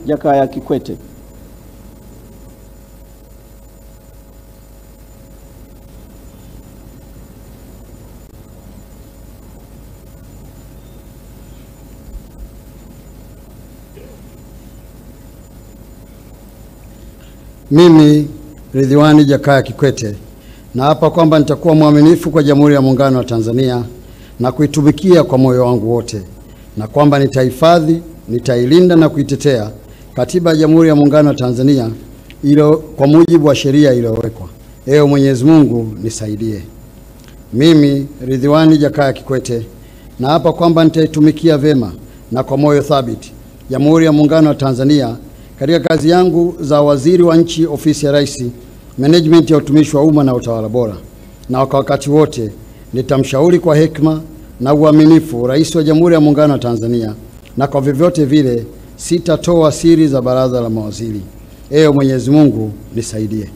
Jakaya Kikwete. Mimi Ridhiwani Jakaya Kikwete naapa kwamba nitakuwa mwaminifu kwa Jamhuri ya Muungano wa Tanzania na kuitumikia kwa moyo wangu wote, na kwamba nitahifadhi, nitailinda na kuitetea Katiba ya Jamhuri ya Muungano wa Tanzania kwa mujibu wa sheria iliyowekwa. Ewe Mwenyezi Mungu nisaidie. Mimi Ridhiwani Jakaya Kikwete naapa kwamba nitaitumikia vema na kwa moyo thabiti Jamhuri ya Muungano wa Tanzania katika kazi yangu za waziri wa nchi, ofisi ya Rais, management ya utumishi wa umma na utawala bora, na kwa wakati wote nitamshauri kwa hekima na uaminifu Rais wa Jamhuri ya Muungano wa Tanzania, na kwa vyovyote vile sitatoa siri za baraza la mawaziri. Ewe Mwenyezi Mungu nisaidie.